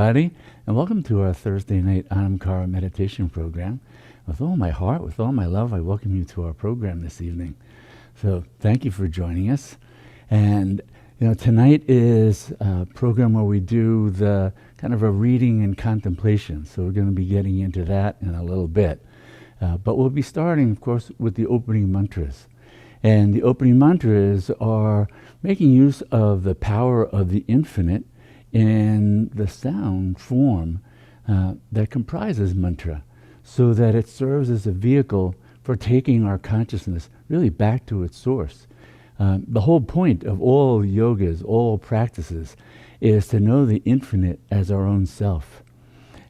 everybody, and welcome to our Thursday night Anamkara meditation program. With all my heart, with all my love, I welcome you to our program this evening. So thank you for joining us. And tonight is a program where we do the kind of a reading and contemplation. So we're going to be getting into that in a little bit. But we'll be starting, of course, with the opening mantras. And the opening mantras are making use of the power of the infinite in the sound form that comprises mantra, so that it serves as a vehicle for taking our consciousness really back to its source. The whole point of all yogas, all practices, is to know the infinite as our own self.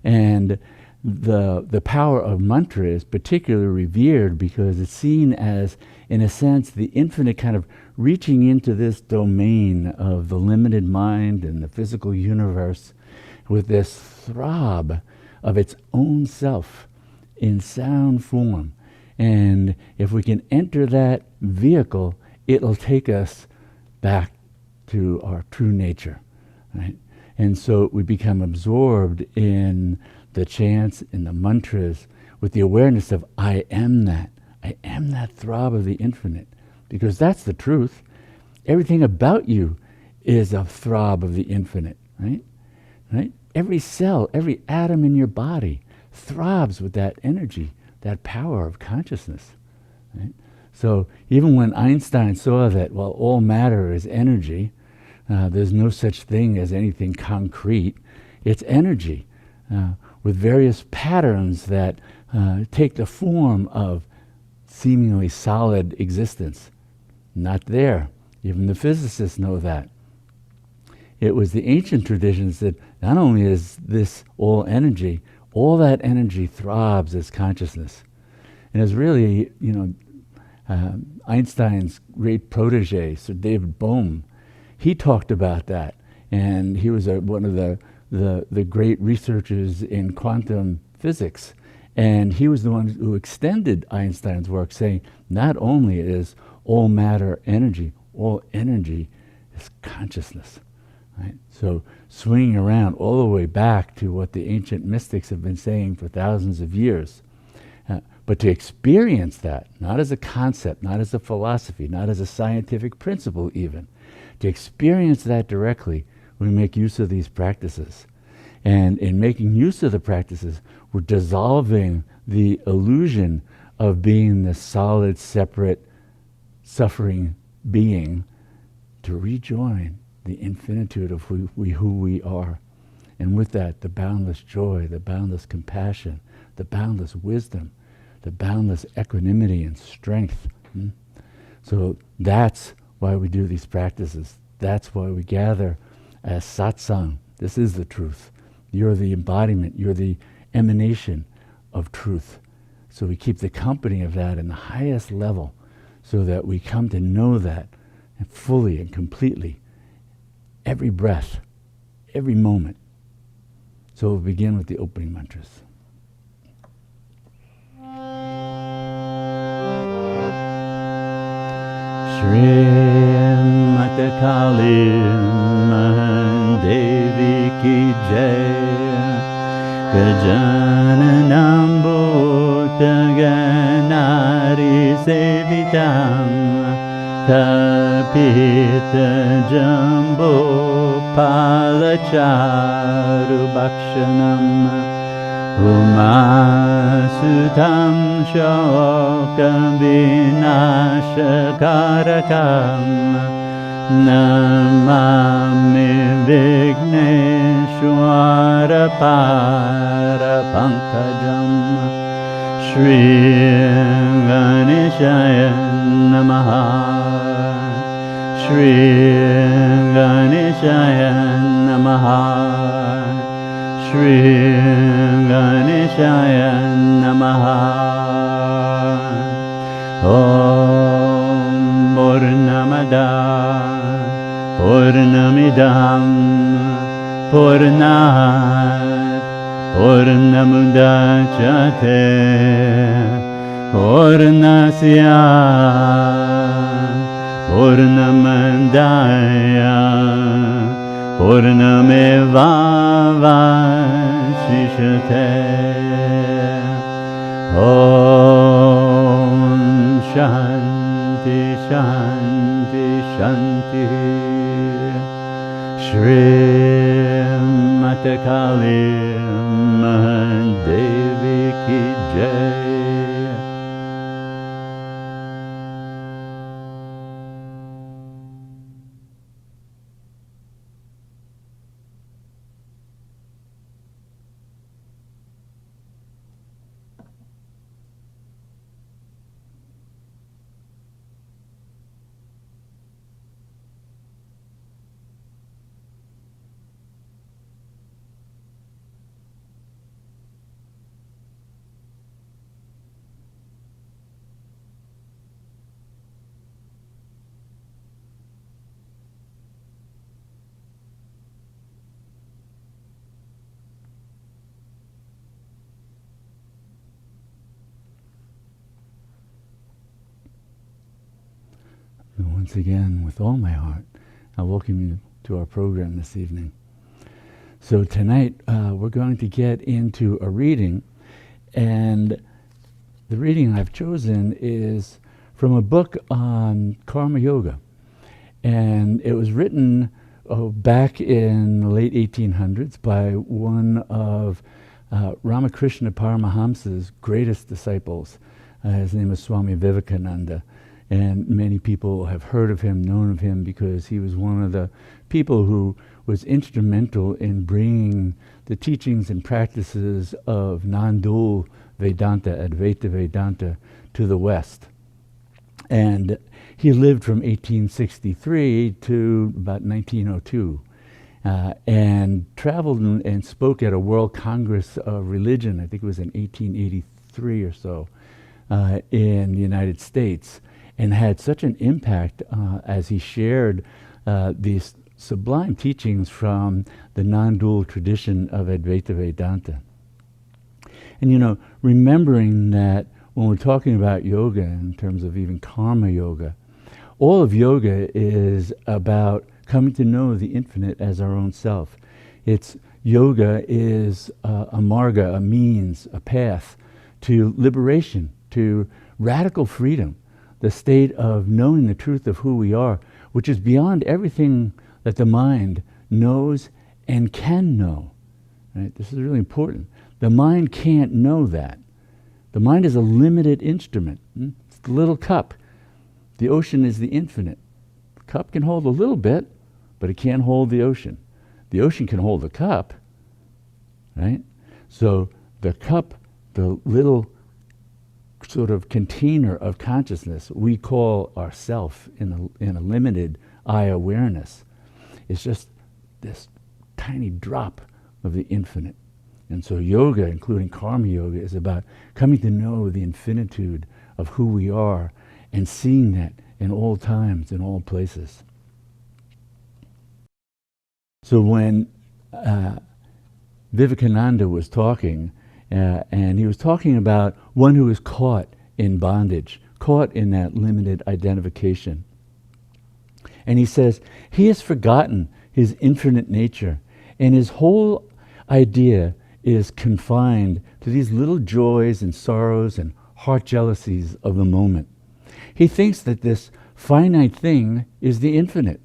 And the power of mantra is particularly revered because it's seen as, in a sense, the infinite kind of reaching into this domain of the limited mind and the physical universe with this throb of its own self in sound form. And if we can enter that vehicle, it'll take us back to our true nature, right? And so we become absorbed in the chants, in the mantras, with the awareness of I am that throb of the infinite, because that's the truth. Everything about you is a throb of the infinite, right? Every cell, every atom in your body throbs with that energy, that power of consciousness, right? So even when Einstein saw that, well, all matter is energy, there's no such thing as anything concrete, it's energy with various patterns that take the form of seemingly solid existence. Not there. Even the physicists know that. It was the ancient traditions that not only is this all energy, all that energy throbs as consciousness. And it's really, Einstein's great protege, Sir David Bohm, he talked about that. And he was one of the great researchers in quantum physics. And he was the one who extended Einstein's work, saying not only is all matter energy, all energy is consciousness, right? So swinging around all the way back to what the ancient mystics have been saying for thousands of years. But to experience that, not as a concept, not as a philosophy, not as a scientific principle even, to experience that directly, we make use of these practices. And in making use of the practices, we're dissolving the illusion of being this solid, separate, suffering being to rejoin the infinitude of who we are. And with that, the boundless joy, the boundless compassion, the boundless wisdom, the boundless equanimity and strength. So that's why we do these practices. That's why we gather as satsang. This is the truth. You're the embodiment, you're the emanation of truth. So we keep the company of that in the highest level so that we come to know that fully and completely, every breath, every moment. So we'll begin with the opening mantras. Shri Mata Kali Devi Ki Jai Gajananam Bhutta Ganari Sevitam Tapita Jambo Palacharu Bhakshanam Umasutam Shokam Vinashakarakam Namami Vigneshwara Parapankajam Shri Ganeshaya Namaha Shri Ganeshaya Namaha Shri Ganeshaya Namaha Om Purnamada Purnamidam Purnat Purnamudachyate Purnasya Purnamandaya Purnameva Vashishyate. Om Shanti Shanti Shanti. Shrimati Kali Mahadevi Ki Jai. And once again, with all my heart, I welcome you to our program this evening. So tonight, we're going to get into a reading, and the reading I've chosen is from a book on karma yoga. And it was written back in the late 1800s by one of Ramakrishna Paramahamsa's greatest disciples. His name is Swami Vivekananda. And many people have heard of him, known of him, because he was one of the people who was instrumental in bringing the teachings and practices of non-dual Vedanta, Advaita Vedanta, to the West. And he lived from 1863 to about 1902, and traveled and spoke at a World Congress of Religion, I think it was in 1883 or so, in the United States, and had such an impact as he shared these sublime teachings from the non-dual tradition of Advaita Vedanta. And you know, remembering that when we're talking about yoga in terms of even karma yoga, all of yoga is about coming to know the infinite as our own self. Yoga is a marga, a means, a path to liberation, to radical freedom, the state of knowing the truth of who we are, which is beyond everything that the mind knows and can know. Right? This is really important. The mind can't know that. The mind is a limited instrument. It's the little cup. The ocean is the infinite. The cup can hold a little bit, but it can't hold the ocean. The ocean can hold the cup, right? So the cup, the little sort of container of consciousness we call ourself in a limited eye awareness, is just this tiny drop of the infinite. And so yoga, including karma yoga, is about coming to know the infinitude of who we are and seeing that in all times, in all places. So when Vivekananda was talking, and he was talking about one who is caught in bondage, caught in that limited identification. And he says, he has forgotten his infinite nature, and his whole idea is confined to these little joys and sorrows and heart jealousies of the moment. He thinks that this finite thing is the infinite.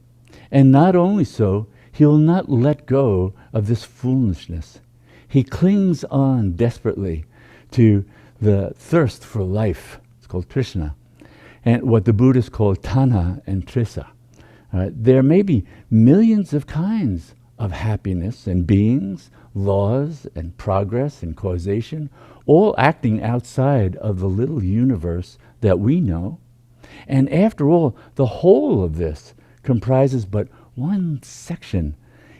And not only so, he will not let go of this foolishness. He clings on desperately to the thirst for life. It's called Trishna. And what the Buddhists call Tanha and Trisa. There may be millions of kinds of happiness and beings, laws and progress and causation, all acting outside of the little universe that we know. And after all, the whole of this comprises but one section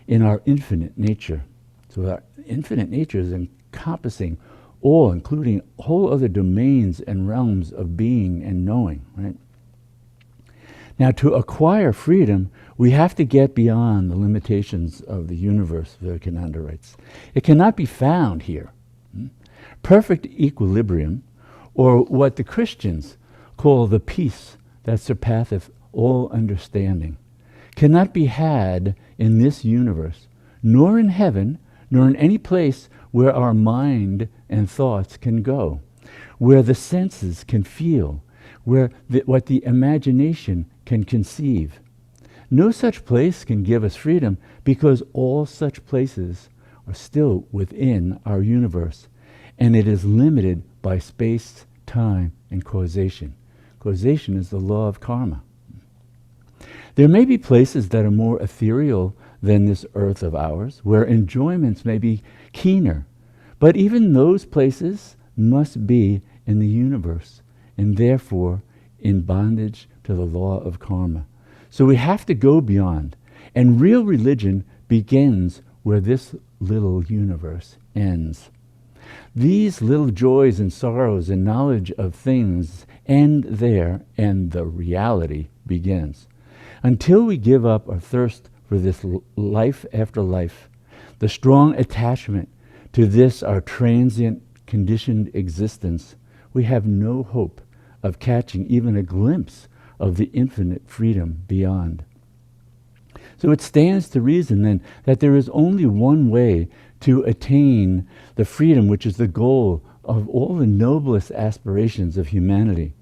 in our infinite nature. So our infinite nature is encompassing all, including whole other domains and realms of being and knowing, right? Now, to acquire freedom, we have to get beyond the limitations of the universe, Vivekananda writes. It cannot be found here. Perfect equilibrium, or what the Christians call the peace that surpasseth all understanding, cannot be had in this universe, nor in heaven, nor in any place where our mind and thoughts can go, where the senses can feel, where what the imagination can conceive. No such place can give us freedom, because all such places are still within our universe, and it is limited by space, time, and causation. Causation is the law of karma. There may be places that are more ethereal than this earth of ours, where enjoyments may be keener, but even those places must be in the universe, and therefore in bondage to the law of karma. So we have to go beyond, and real religion begins where this little universe ends. These little joys and sorrows and knowledge of things end there, and the reality begins. Until we give up our thirst for this life after life, the strong attachment to this our transient, conditioned existence, we have no hope of catching even a glimpse of the infinite freedom beyond. So it stands to reason then that there is only one way to attain the freedom which is the goal of all the noblest aspirations of humanity,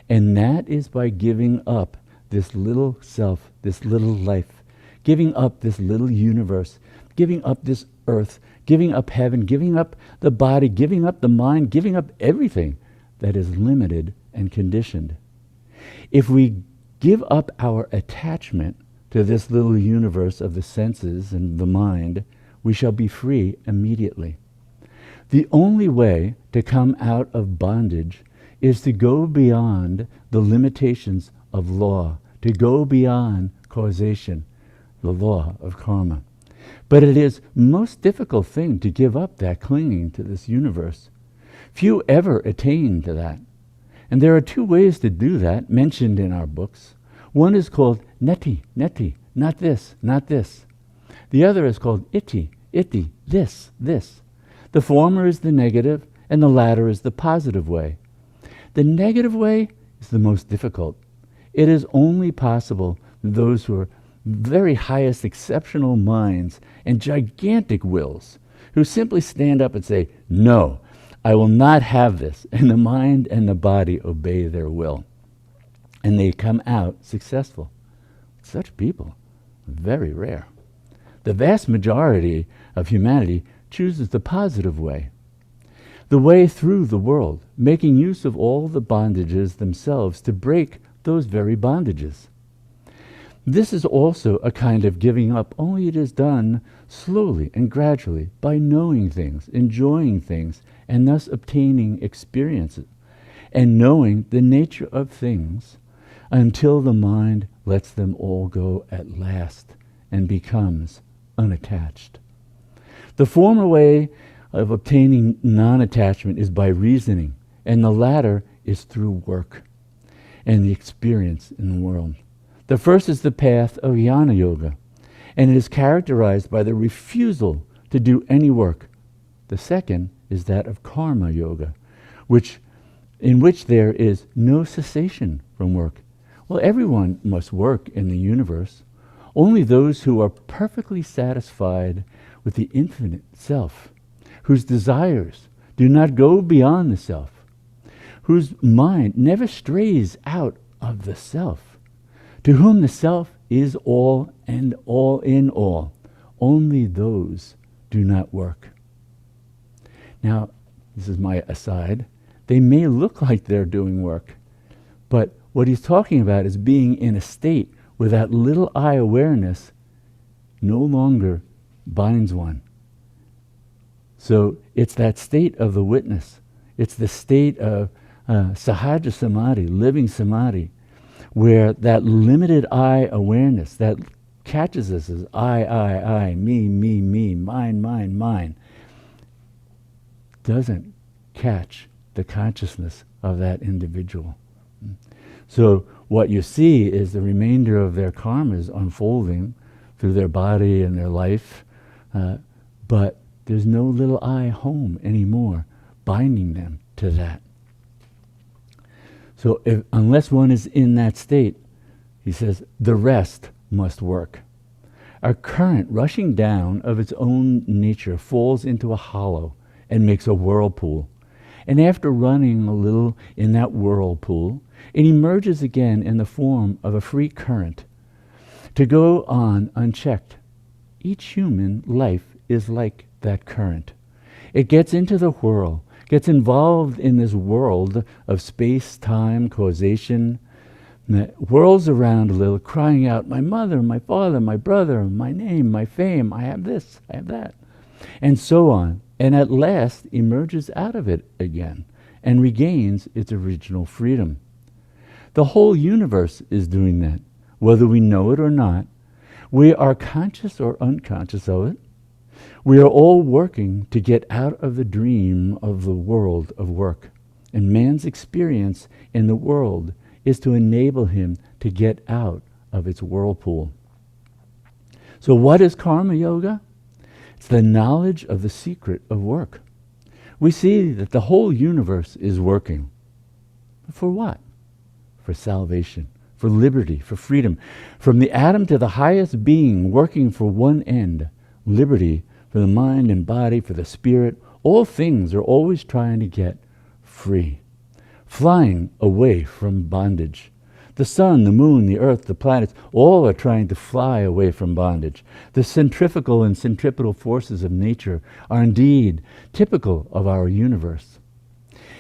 and that is by giving up this little self, this little life, giving up this little universe, giving up this earth, giving up heaven, giving up the body, giving up the mind, giving up everything that is limited and conditioned. If we give up our attachment to this little universe of the senses and the mind, we shall be free immediately. The only way to come out of bondage is to go beyond the limitations of law, to go beyond causation, the law of karma. But it is a most difficult thing to give up that clinging to this universe. Few ever attain to that. And there are two ways to do that mentioned in our books. One is called neti, not this, not this. The other is called iti, this. The former is the negative, and the latter is the positive way. The negative way is the most difficult. It is only possible for those who are very highest exceptional minds and gigantic wills, who simply stand up and say, no, I will not have this, and the mind and the body obey their will. And they come out successful. Such people are very rare. The vast majority of humanity chooses the positive way, the way through the world, making use of all the bondages themselves to break those very bondages. This is also a kind of giving up, only it is done slowly and gradually by knowing things, enjoying things, and thus obtaining experiences, and knowing the nature of things until the mind lets them all go at last and becomes unattached. The former way of obtaining non-attachment is by reasoning, and the latter is through work and the experience in the world. The first is the path of jnana yoga, and it is characterized by the refusal to do any work. The second is that of karma yoga, in which there is no cessation from work. Well, everyone must work in the universe. Only those who are perfectly satisfied with the infinite self, whose desires do not go beyond the self, whose mind never strays out of the self, to whom the self is all and all in all, only those do not work. Now, this is my aside. They may look like they're doing work, but what he's talking about is being in a state where that little I awareness no longer binds one. So it's that state of the witness. It's the state of sahaja samadhi, living samadhi, where that limited I awareness that catches us as I, me, mine, doesn't catch the consciousness of that individual. So what you see is the remainder of their karmas unfolding through their body and their life, but there's no little I home anymore binding them to that. So unless one is in that state, he says, the rest must work. A current rushing down of its own nature falls into a hollow and makes a whirlpool. And after running a little in that whirlpool, it emerges again in the form of a free current to go on unchecked. Each human life is like that current. It gets into the whirl, gets involved in this world of space, time, causation, whirls around a little, crying out, my mother, my father, my brother, my name, my fame, I have this, I have that, and so on, and at last emerges out of it again and regains its original freedom. The whole universe is doing that, whether we know it or not. We are conscious or unconscious of it. We are all working to get out of the dream of the world of work, and man's experience in the world is to enable him to get out of its whirlpool. So what is karma yoga? It's the knowledge of the secret of work. We see that the whole universe is working. For what? For salvation, for liberty, for freedom. From the atom to the highest being working for one end, liberty for the mind and body, for the spirit. All things are always trying to get free. Flying away from bondage. The sun, the moon, the earth, the planets, all are trying to fly away from bondage. The centrifugal and centripetal forces of nature are indeed typical of our universe.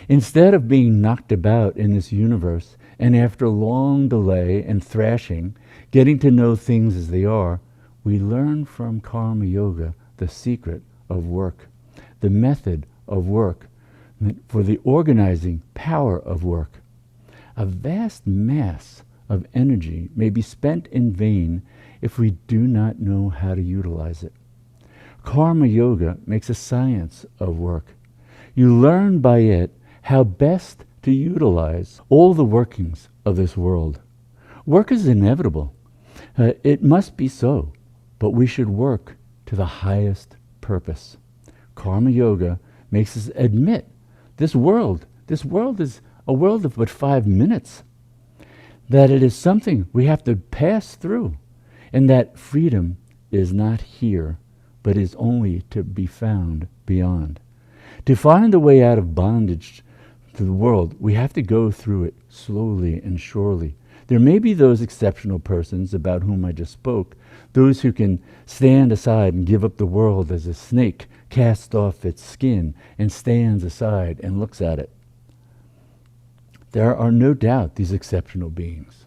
Instead of being knocked about in this universe, and after long delay and thrashing, getting to know things as they are, we learn from karma yoga the secret of work, the method of work, for the organizing power of work. A vast mass of energy may be spent in vain if we do not know how to utilize it. Karma yoga makes a science of work. You learn by it how best to utilize all the workings of this world. Work is inevitable. It must be so, but we should work to the highest purpose. Karma yoga makes us admit this world is a world of but 5 minutes, that it is something we have to pass through, and that freedom is not here, but is only to be found beyond. To find the way out of bondage to the world, we have to go through it slowly and surely. There may be those exceptional persons about whom I just spoke, those who can stand aside and give up the world as a snake casts off its skin and stands aside and looks at it. There are no doubt these exceptional beings,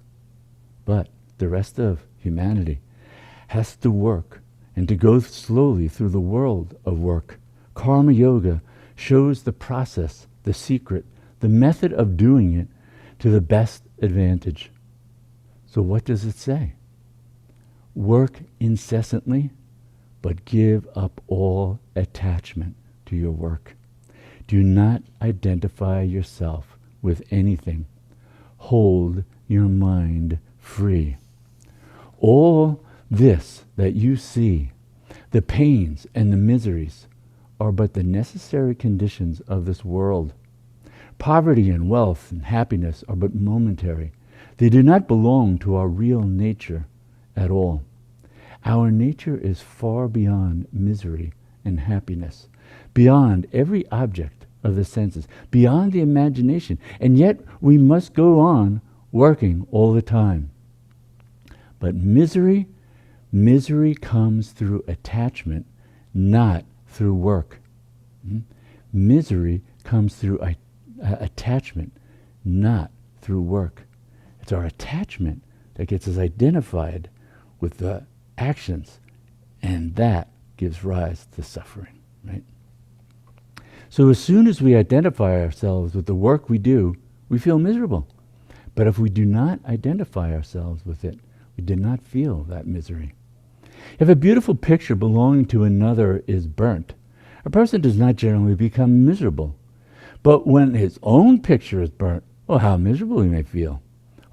but the rest of humanity has to work and to go slowly through the world of work. Karma yoga shows the process, the secret, the method of doing it to the best advantage. So what does it say? Work incessantly, but give up all attachment to your work. Do not identify yourself with anything. Hold your mind free. All this that you see, the pains and the miseries, are but the necessary conditions of this world. Poverty and wealth and happiness are but momentary. They do not belong to our real nature at all. Our nature is far beyond misery and happiness, beyond every object of the senses, beyond the imagination, and yet we must go on working all the time. But misery comes through attachment, not through work. Misery comes through attachment, not through work. It's our attachment that gets us identified with the actions, and that gives rise to suffering, right? So as soon as we identify ourselves with the work we do, we feel miserable. But if we do not identify ourselves with it, we do not feel that misery. If a beautiful picture belonging to another is burnt, a person does not generally become miserable. But when his own picture is burnt, oh, how miserable he may feel.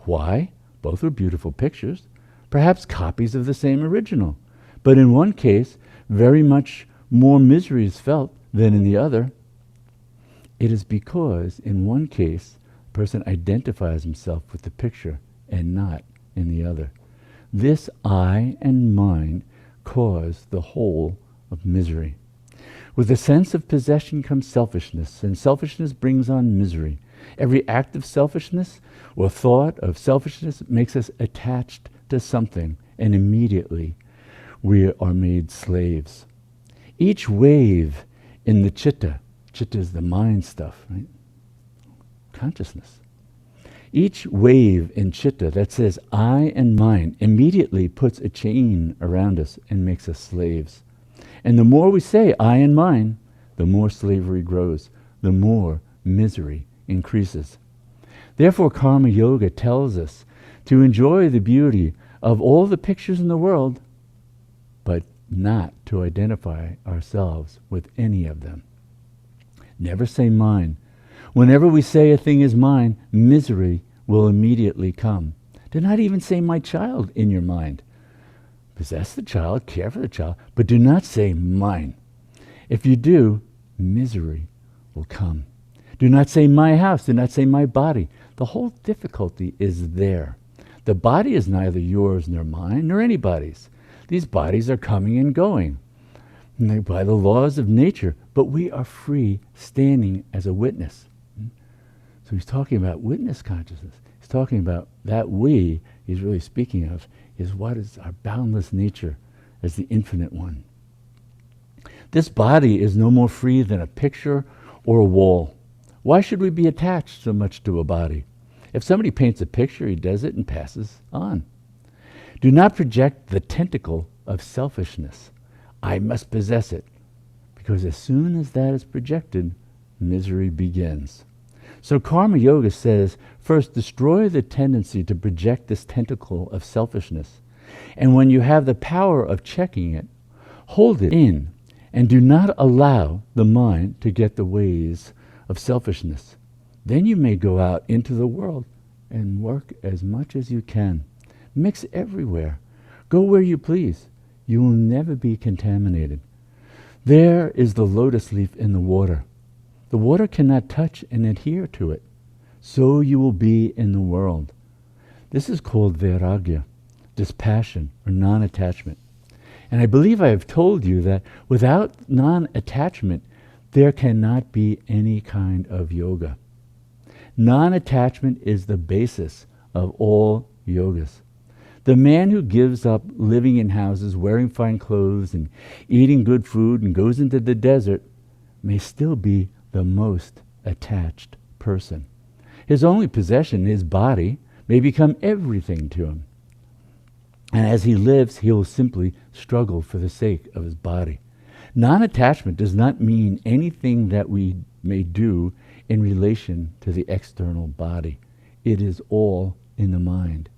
Why? Both are beautiful pictures, perhaps copies of the same original. But in one case, very much more misery is felt than in the other. It is because in one case, the person identifies himself with the picture and not in the other. This I and mine cause the whole of misery. With the sense of possession comes selfishness, and selfishness brings on misery. Every act of selfishness or thought of selfishness makes us attached to something, and immediately we are made slaves. Each wave in the chitta is the mind stuff, right? Consciousness. Each wave in chitta that says I and mine immediately puts a chain around us and makes us slaves. And the more we say I and mine, the more slavery grows, the more misery increases. Therefore, Karma Yoga tells us to enjoy the beauty of all the pictures in the world, but not to identify ourselves with any of them. Never say mine. Whenever we say a thing is mine, misery will immediately come. Do not even say my child in your mind. Possess the child, care for the child, but do not say mine. If you do, misery will come. Do not say my house, do not say my body. The whole difficulty is there. The body is neither yours nor mine nor anybody's. These bodies are coming and going by the laws of nature, but we are free standing as a witness. So he's talking about witness consciousness. He's talking about that we he's really speaking of is what is our boundless nature as the infinite one. This body is no more free than a picture or a wall. Why should we be attached so much to a body? If somebody paints a picture, he does it and passes on. Do not project the tentacle of selfishness. I must possess it. Because as soon as that is projected, misery begins. So Karma Yoga says, first destroy the tendency to project this tentacle of selfishness. And when you have the power of checking it, hold it in and do not allow the mind to get the ways of selfishness. Then you may go out into the world and work as much as you can. Mix everywhere. Go where you please. You will never be contaminated. There is the lotus leaf in the water. The water cannot touch and adhere to it. So you will be in the world. This is called vairagya, dispassion or non-attachment. And I believe I have told you that without non-attachment, there cannot be any kind of yoga. Non-attachment is the basis of all yogas. The man who gives up living in houses, wearing fine clothes, and eating good food, and goes into the desert may still be the most attached person. His only possession, his body, may become everything to him. And as he lives, he will simply struggle for the sake of his body. Non-attachment does not mean anything that we may do in relation to the external body. It is all in the mind.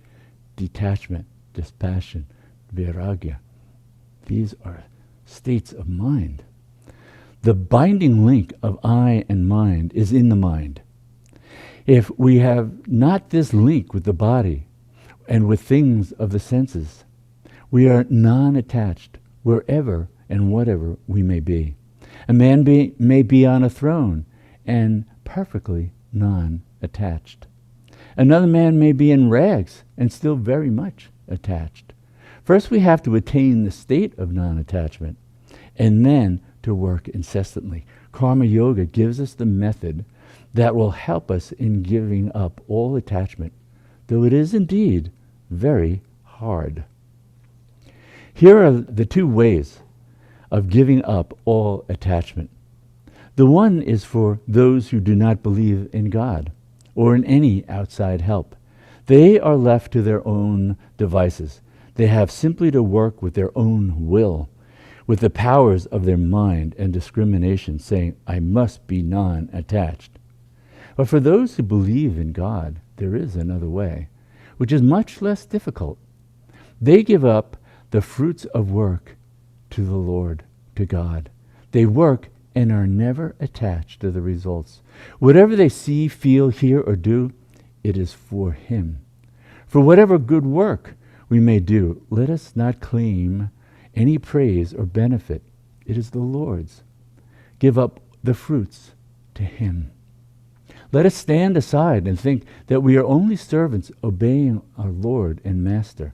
Detachment, dispassion, vairagya. These are states of mind. The binding link of I and mind is in the mind. If we have not this link with the body and with things of the senses, we are non-attached wherever and whatever we may be. A man may be on a throne and perfectly non-attached. Another man may be in rags and still very much attached. First we have to attain the state of non-attachment and then to work incessantly. Karma Yoga gives us the method that will help us in giving up all attachment, though it is indeed very hard. Here are the two ways of giving up all attachment. The one is for those who do not believe in God or in any outside help. They are left to their own devices. They have simply to work with their own will, with the powers of their mind and discrimination, saying, I must be non-attached. But for those who believe in God, there is another way, which is much less difficult. They give up the fruits of work to the Lord, to God. They work and are never attached to the results. Whatever they see, feel, hear, or do, it is for Him. For whatever good work we may do, let us not claim any praise or benefit. It is the Lord's. Give up the fruits to Him. Let us stand aside and think that we are only servants obeying our Lord and Master,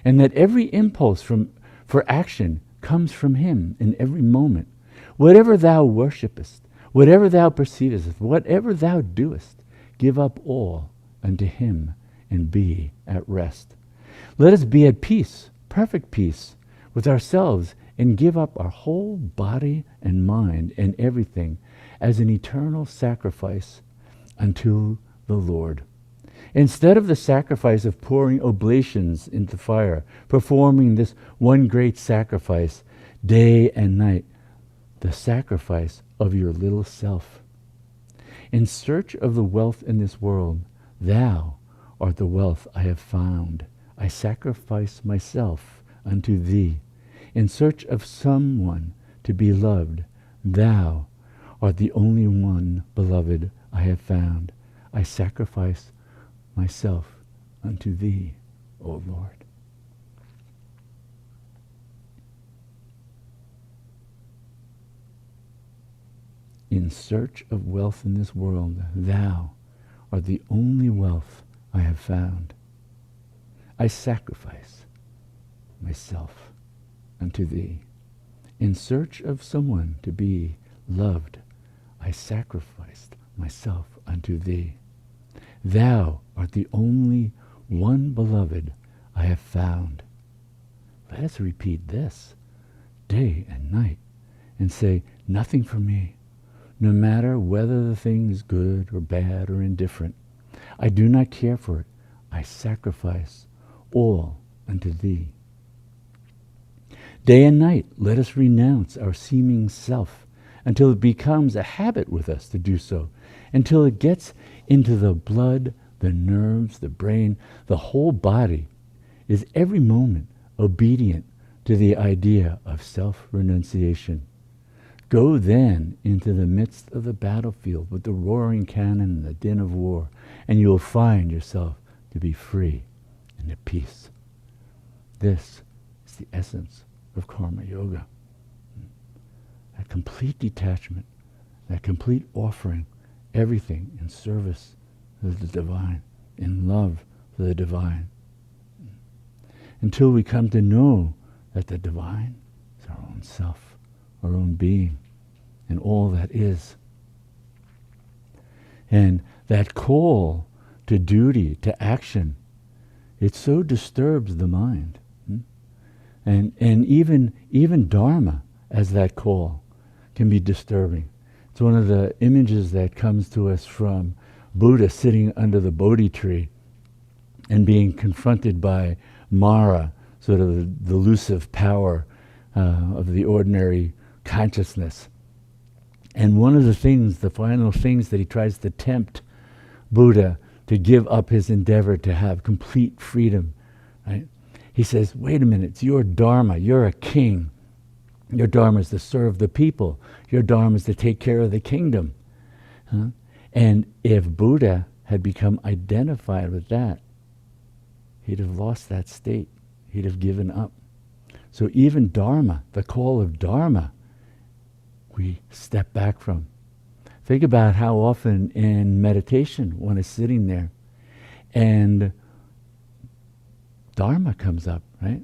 and that every impulse for action comes from him in every moment. Whatever thou worshipest, whatever thou perceivest, whatever thou doest, give up all unto him and be at rest. Let us be at peace, perfect peace, with ourselves, and give up our whole body and mind and everything as an eternal sacrifice unto the Lord. Instead of the sacrifice of pouring oblations into fire, performing this one great sacrifice day and night, the sacrifice of your little self. In search of the wealth in this world, thou art the wealth I have found. I sacrifice myself unto thee. In search of someone to be loved, thou art the only one, beloved, I have found. I sacrifice myself unto thee, O Lord. In search of wealth in this world, thou art the only wealth I have found. I sacrifice myself unto thee. In search of someone to be loved, I sacrificed myself unto thee. Thou art the only one, beloved, I have found. Let us repeat this day and night and say, nothing for me, no matter whether the thing is good or bad or indifferent. I do not care for it. I sacrifice all unto thee. Day and night, let us renounce our seeming self until it becomes a habit with us to do so, until it gets into the blood, the nerves, the brain, the whole body is every moment obedient to the idea of self-renunciation. Go then into the midst of the battlefield with the roaring cannon and the din of war, and you will find yourself to be free and at peace. This is the essence of karma yoga. That complete detachment, that complete offering, everything in service to the divine, in love for the divine. Until we come to know that the divine is our own self, our own being, and all that is. And that call to duty, to action, it so disturbs the mind. And even Dharma as that call can be disturbing. It's one of the images that comes to us from Buddha sitting under the Bodhi tree and being confronted by Mara, sort of the elusive power of the ordinary consciousness. And one of the things, the final things that he tries to tempt Buddha to give up his endeavor to have complete freedom, right? He says, wait a minute, it's your dharma, you're a king. Your dharma is to serve the people. Your dharma is to take care of the kingdom. And if Buddha had become identified with that, he'd have lost that state. He'd have given up. So even dharma, the call of dharma, we step back from. Think about how often in meditation one is sitting there and dharma comes up, right?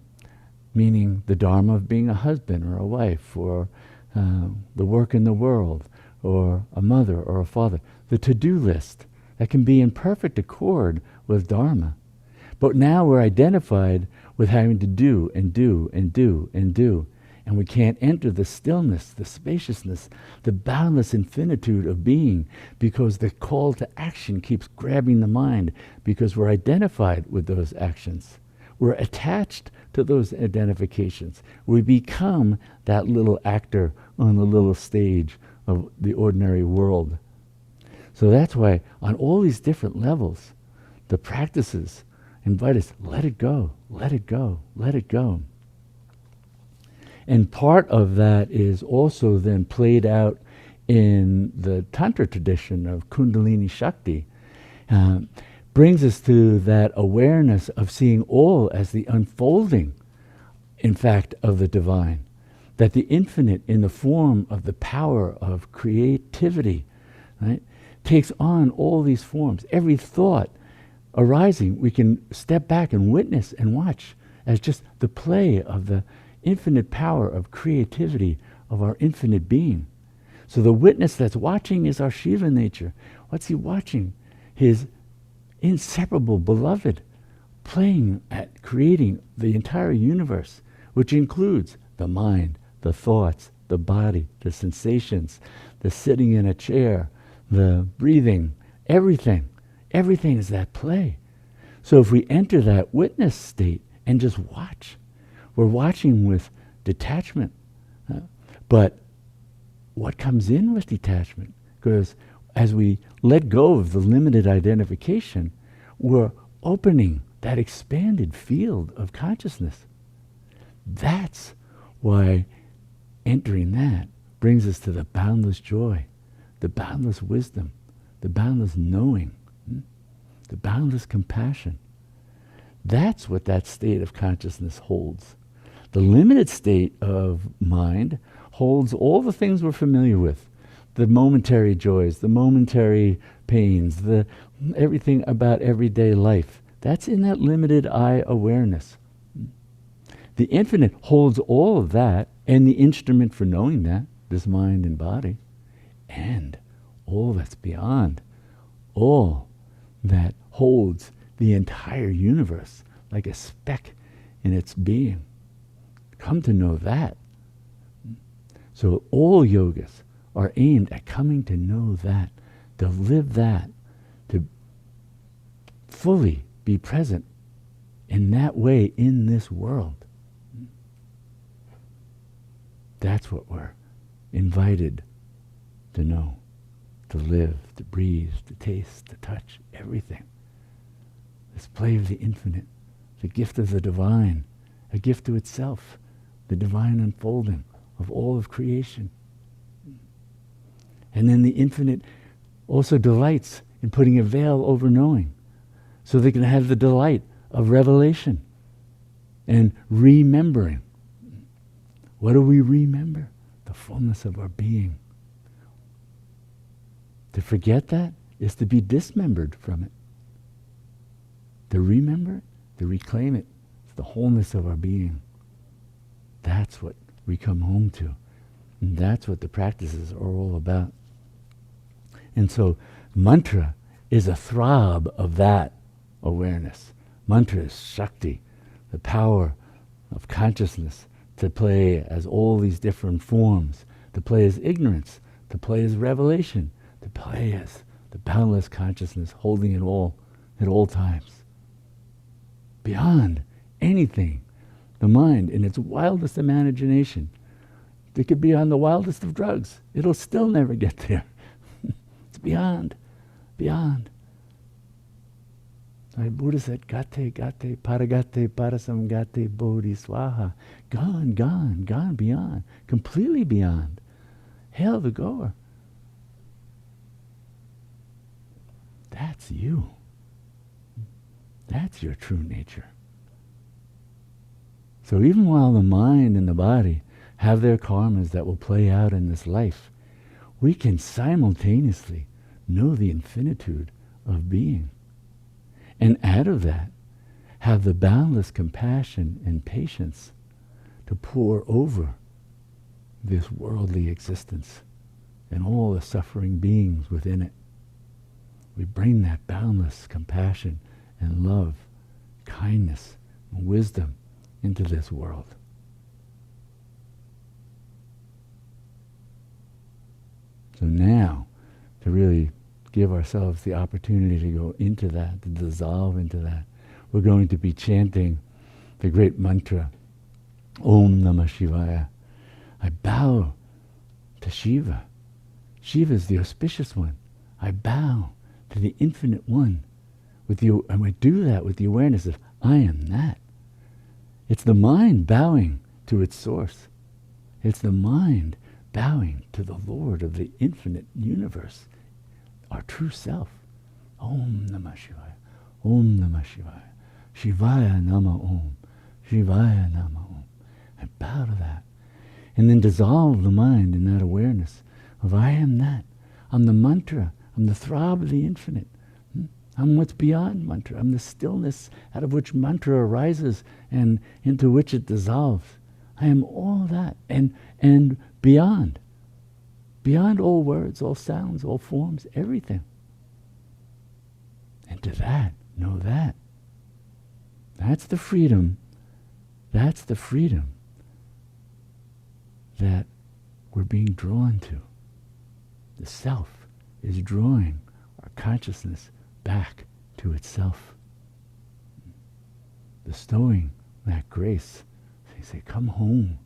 Meaning the dharma of being a husband or a wife, or the work in the world, or a mother or a father. The to-do list that can be in perfect accord with dharma. But now we're identified with having to do and do and do and do. And we can't enter the stillness, the spaciousness, the boundless infinitude of being, because the call to action keeps grabbing the mind, because we're identified with those actions. We're attached to those identifications. We become that little actor on the little stage of the ordinary world. So that's why on all these different levels, the practices invite us, let it go, let it go, let it go. And part of that is also then played out in the Tantra tradition of Kundalini Shakti. Brings us to that awareness of seeing all as the unfolding, in fact, of the divine. That the infinite in the form of the power of creativity, right, takes on all these forms. Every thought arising, we can step back and witness and watch as just the play of the infinite power of creativity of our infinite being. So the witness that's watching is our Shiva nature. What's he watching? His inseparable beloved playing at creating the entire universe, which includes the mind, the thoughts, the body, the sensations, the sitting in a chair, the breathing, everything. Everything is that play. So if we enter that witness state and just watch, we're watching with detachment. But what comes in with detachment? Because as we let go of the limited identification, we're opening that expanded field of consciousness. That's why entering that brings us to the boundless joy, the boundless wisdom, the boundless knowing, the boundless compassion. That's what that state of consciousness holds. The limited state of mind holds all the things we're familiar with, the momentary joys, the momentary pains, the everything about everyday life. That's in that limited I awareness. The infinite holds all of that and the instrument for knowing that, this mind and body, and all that's beyond, all that holds the entire universe like a speck in its being. Come to know that. So all yogas are aimed at coming to know that, to live that, to fully be present in that way in this world. That's what we're invited to know, to live, to breathe, to taste, to touch, everything. This play of the infinite, the gift of the divine, a gift to itself, the divine unfolding of all of creation. And then the infinite also delights in putting a veil over knowing, so they can have the delight of revelation and remembering. What do we remember? The fullness of our being. To forget that is to be dismembered from it. To remember it, to reclaim it, it's the wholeness of our being. That's what we come home to. And that's what the practices are all about. And so mantra is a throb of that awareness. Mantra is Shakti, the power of consciousness to play as all these different forms, to play as ignorance, to play as revelation, to play as the boundless consciousness holding it all at all times. Beyond anything, the mind in its wildest imagination, it could be on the wildest of drugs. It'll still never get there. It's beyond, beyond. Like Buddha said, gate, gate, paragate, parasamgate, bodhi, swaha. Gone, gone, gone beyond, completely beyond. Hail the goer. That's you. That's your true nature. So even while the mind and the body have their karmas that will play out in this life, we can simultaneously know the infinitude of being. And out of that, have the boundless compassion and patience to pour over this worldly existence and all the suffering beings within it. We bring that boundless compassion and love, kindness, and wisdom into this world. So now, to really give ourselves the opportunity to go into that, to dissolve into that, we're going to be chanting the great mantra, Om Namah Shivaya. I bow to Shiva. Shiva is the auspicious one. I bow to the infinite one. And we do that with the awareness of, I am that. It's the mind bowing to its source. It's the mind bowing to the Lord of the infinite universe, our true self. Om Namah Shivaya. Om Namah Shivaya. Shivaya Nama Om. Shivaya Nama Om. I bow to that. And then dissolve the mind in that awareness of I am that. I'm the mantra. I'm the throb of the infinite. I'm what's beyond mantra. I'm the stillness out of which mantra arises and into which it dissolves. I am all that and beyond. Beyond all words, all sounds, all forms, everything. And to that, know that. That's the freedom. That's the freedom that we're being drawn to. The self is drawing our consciousness back to itself. Bestowing that grace. They say, come home.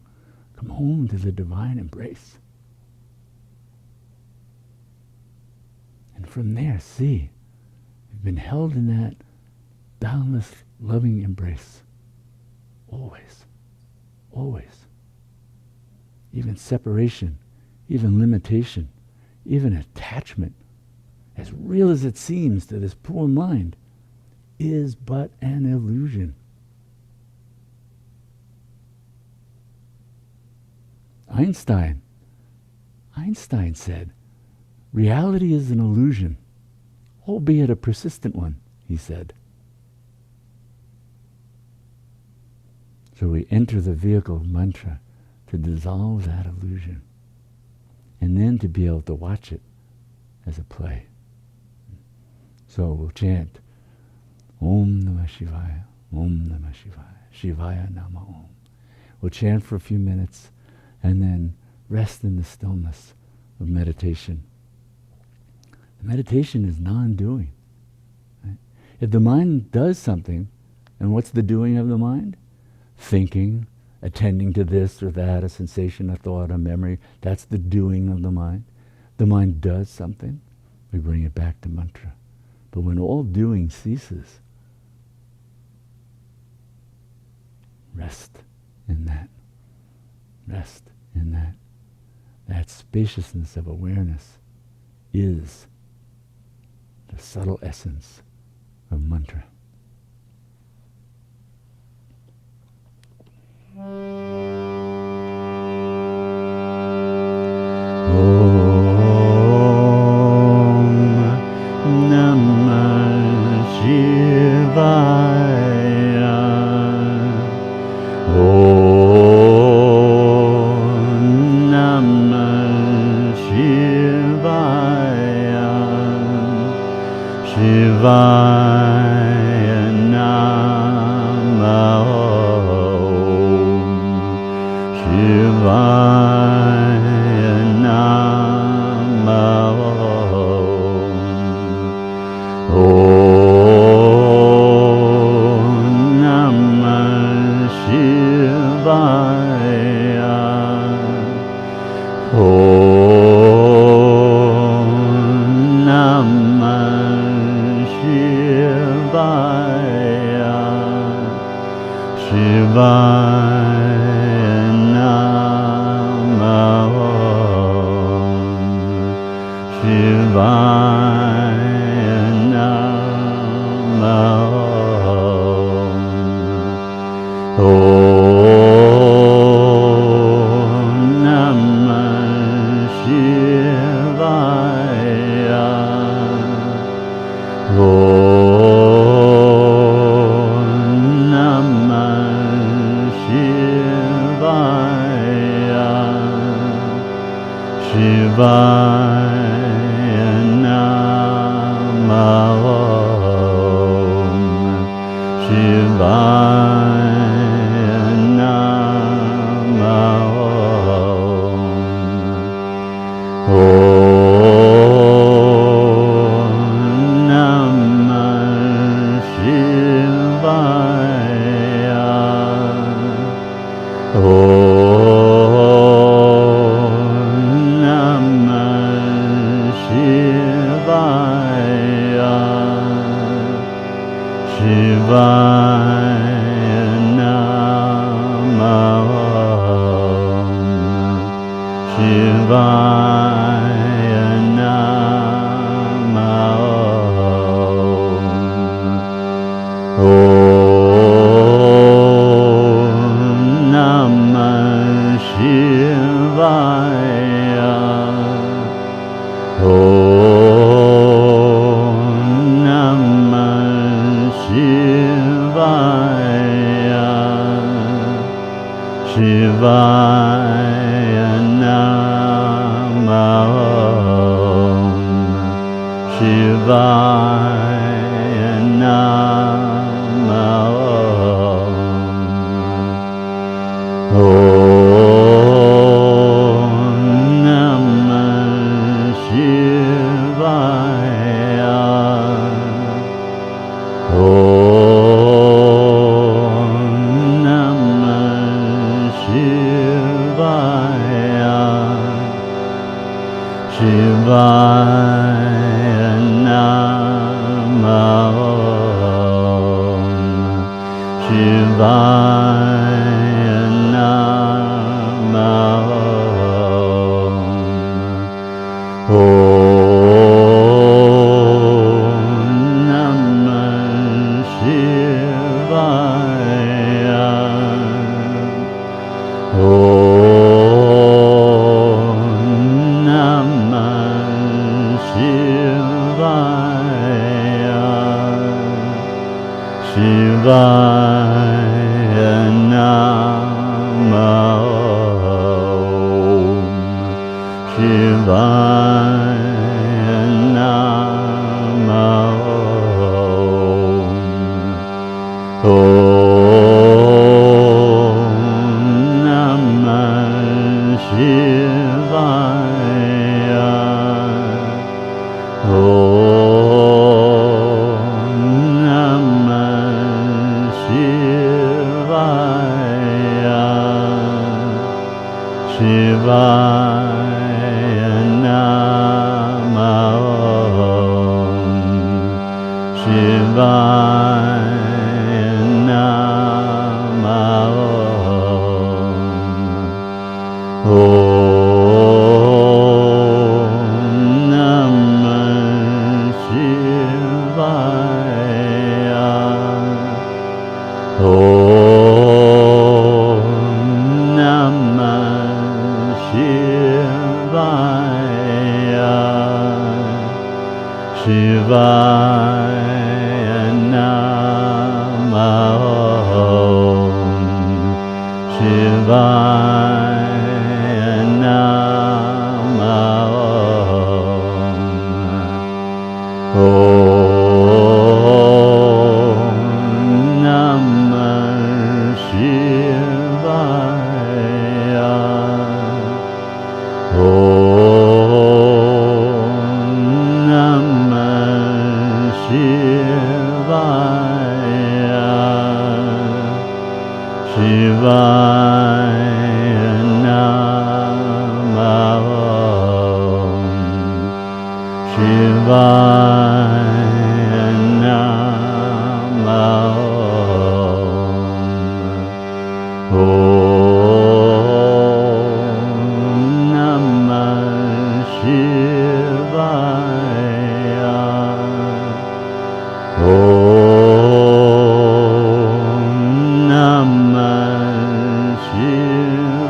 Come home to the divine embrace. And from there, see, you've been held in that boundless, loving embrace. Always. Always. Even separation, even limitation, even attachment, as real as it seems to this poor mind, is but an illusion. Einstein said, reality is an illusion, albeit a persistent one, he said. So we enter the vehicle of mantra to dissolve that illusion, and then to be able to watch it as a play. So we'll chant, Om Namah Shivaya, Om Namah Shivaya, Shivaya Nama Om. We'll chant for a few minutes, and then rest in the stillness of meditation. The meditation is non-doing. Right? If the mind does something, and what's the doing of the mind? Thinking, attending to this or that, a sensation, a thought, a memory. That's the doing of the mind. The mind does something, we bring it back to mantra. But when all doing ceases, rest in that. Rest in that. That spaciousness of awareness is the subtle essence of mantra. Om Shivaya Namo. Om Namah Shivaya. Om Namah Shivaya. Shivaya Namo. Shivaya Namo. Om Namah Shivaya. Om Namah Shivaya. Shivaya Namo. Shivaya Namo. Om Namah Shivaya. Om Namah Shivaya. Shivaya Namo. Shivaya Namo. Om Namah Shivaya. Om Namah Shivaya. Shivaya Namo. Shivaya Namo. Om Namah Shivaya. Om Namah Shivaya. Shivaya Namo. Shivaya Namo. Om Namah Shivaya. Om Namah Shivaya.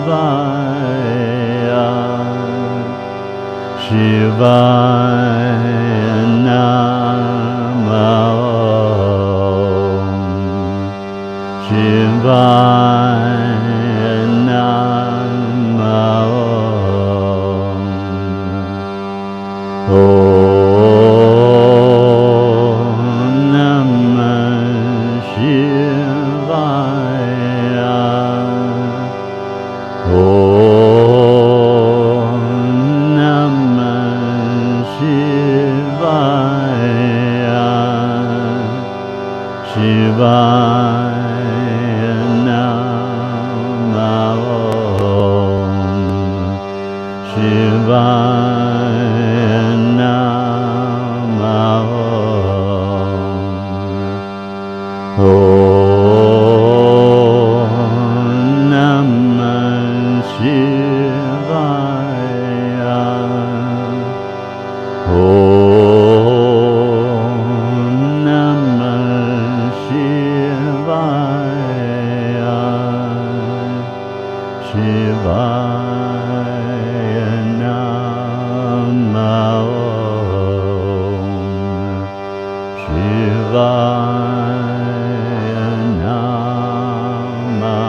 Shivaya Namo. Shivaya Namo. Om Namah Shivaya. Om Namah Shivaya. Shivaya Namo. Shivaya Namo. Om Namah Shivaya. Om Namah Shivaya. Shivaya Namo. Shivaya Namo.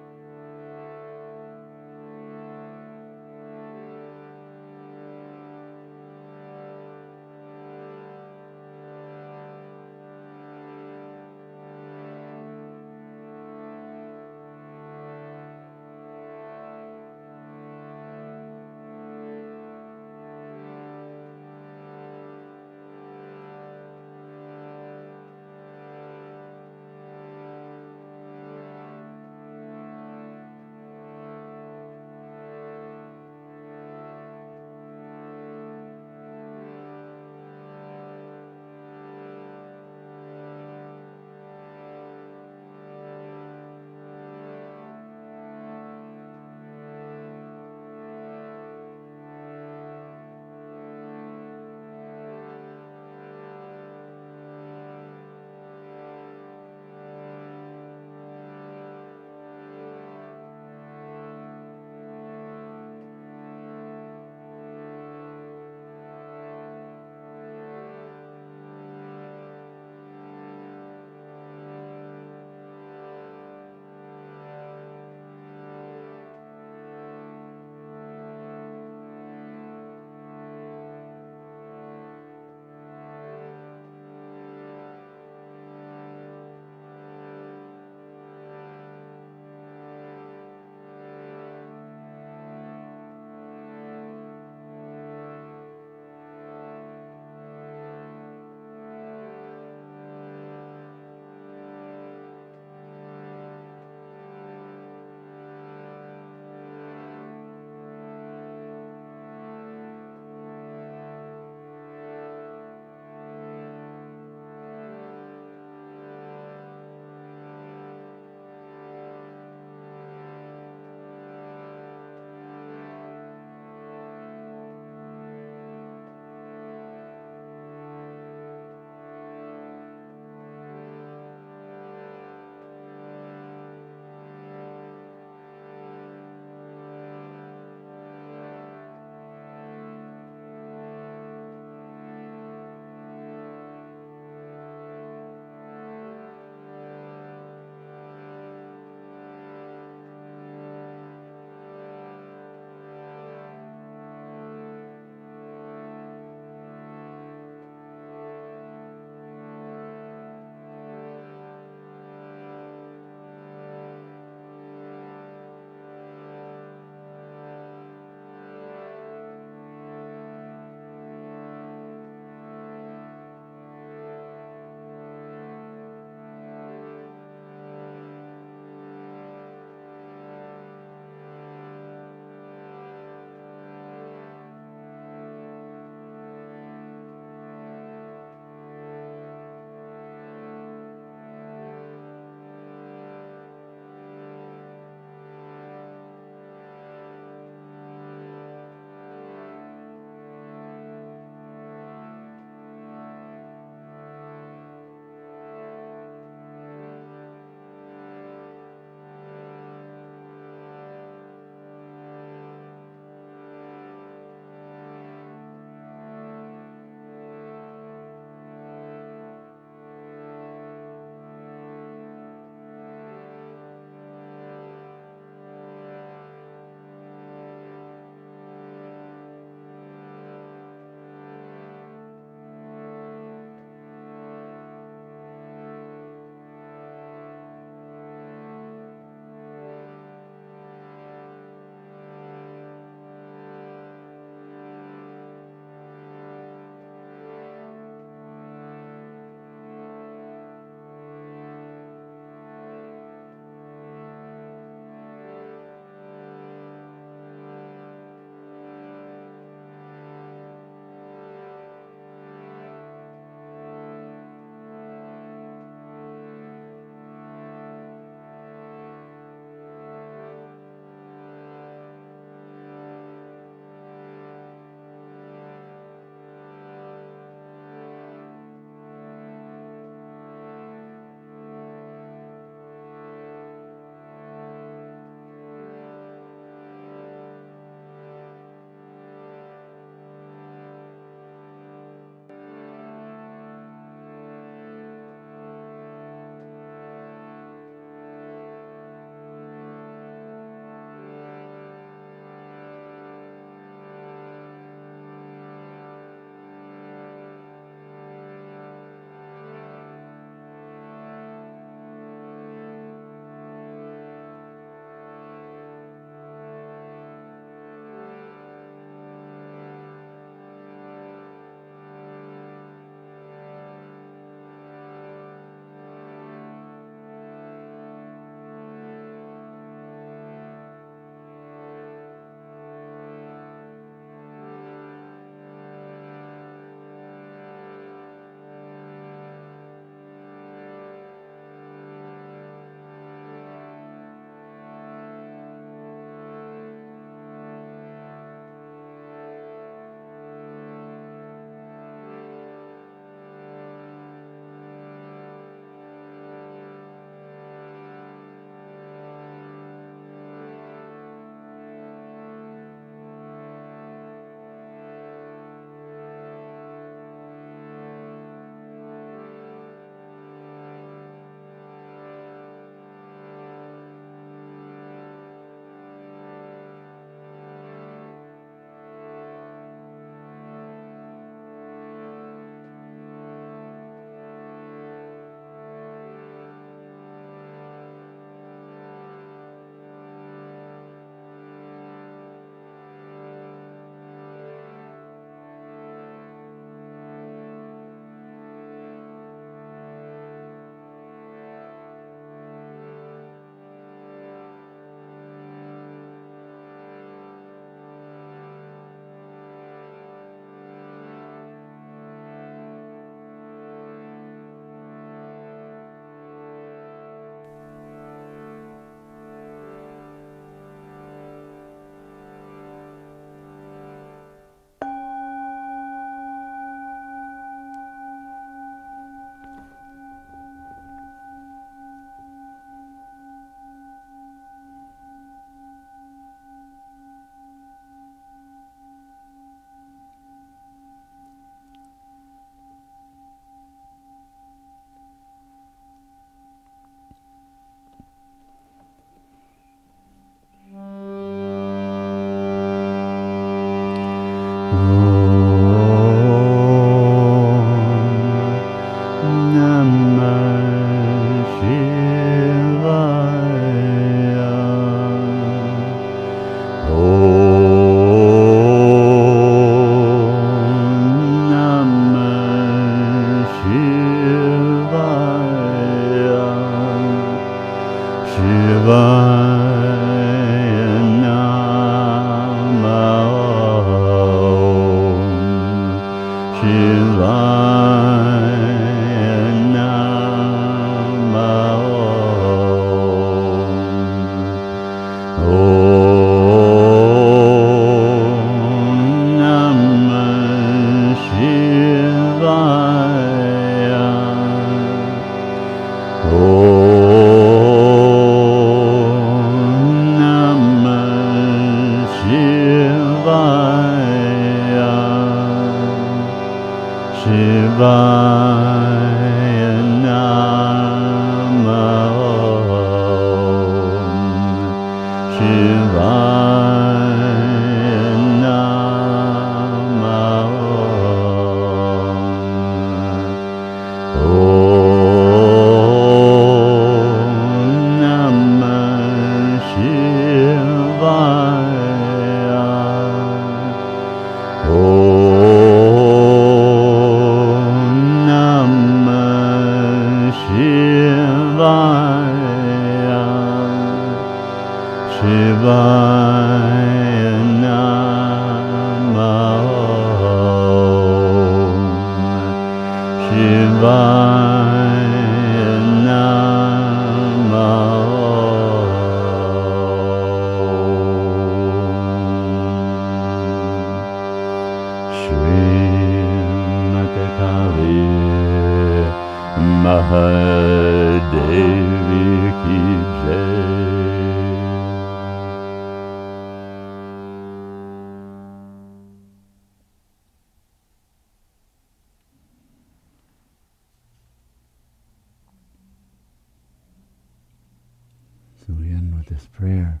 So we end with this prayer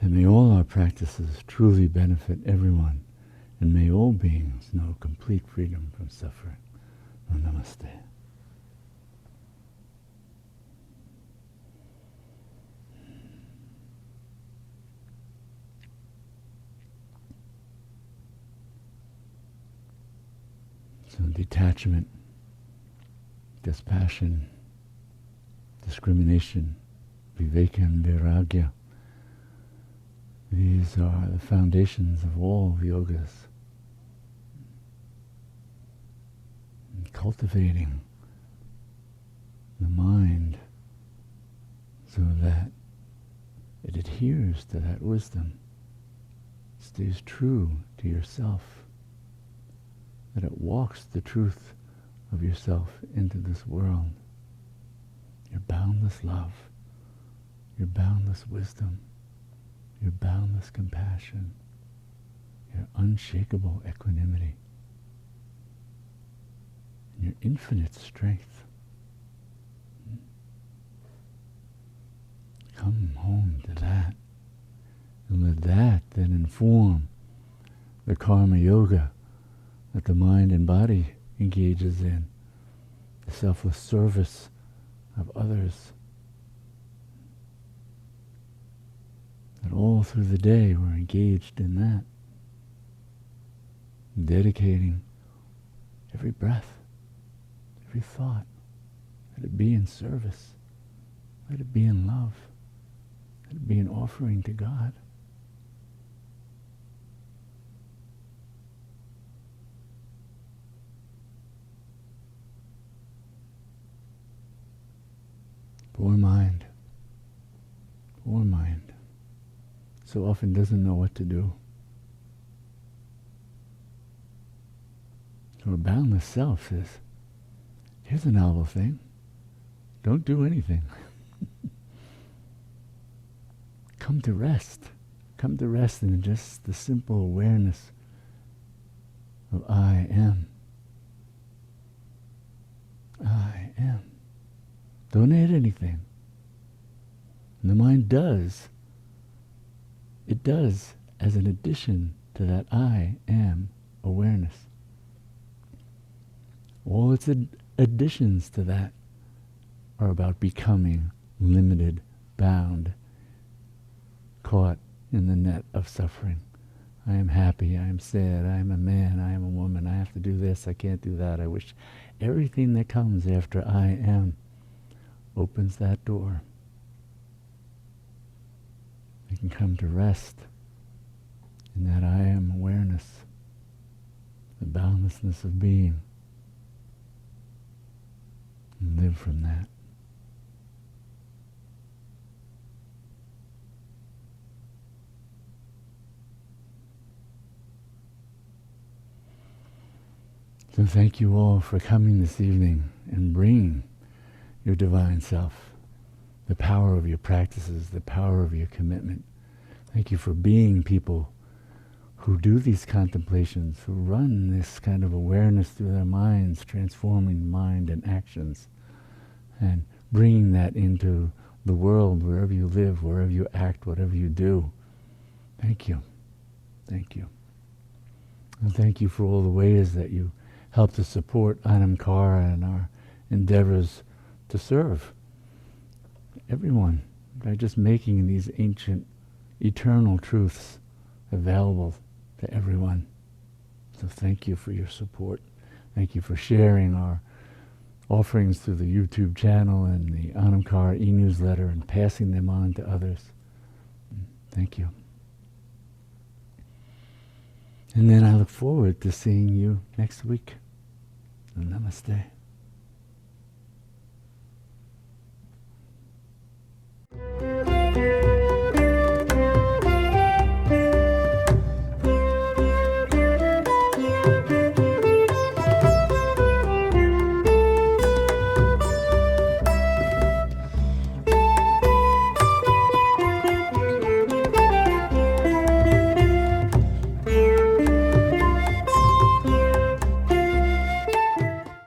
that may all our practices truly benefit everyone, and may all beings know complete freedom from suffering. Namaste. So detachment, dispassion, discrimination, viveka and vairagya, these are the foundations of all yogas. And cultivating the mind so that it adheres to that wisdom, stays true to yourself, that it walks the truth of yourself into this world. Your boundless love, your boundless wisdom, your boundless compassion, your unshakable equanimity, and your infinite strength. Come home to that, and let that then inform the karma yoga that the mind and body engages in, the selfless service of others. That all through the day we're engaged in that, dedicating every breath, every thought, let it be in service, let it be in love, let it be an offering to God. Poor mind, so often doesn't know what to do. So a boundless self says, here's a novel thing, don't do anything. Come to rest in just the simple awareness of I am. I am. Don't add anything. And the mind does. It does as an addition to that I am awareness. All its additions to that are about becoming limited, bound, caught in the net of suffering. I am happy, I am sad, I am a man, I am a woman, I have to do this, I can't do that. I wish everything that comes after I am opens that door. I can come to rest in that I am awareness, the boundlessness of being, and live from that. So thank you all for coming this evening and bringing your divine self, the power of your practices, the power of your commitment. Thank you for being people who do these contemplations, who run this kind of awareness through their minds, transforming mind and actions, and bringing that into the world, wherever you live, wherever you act, whatever you do. Thank you. Thank you. And thank you for all the ways that you help to support Anamkara and our endeavors to serve everyone by just making these ancient, eternal truths available to everyone. So thank you for your support. Thank you for sharing our offerings through the YouTube channel and the Anamkara e-newsletter and passing them on to others. Thank you. And then I look forward to seeing you next week. Namaste.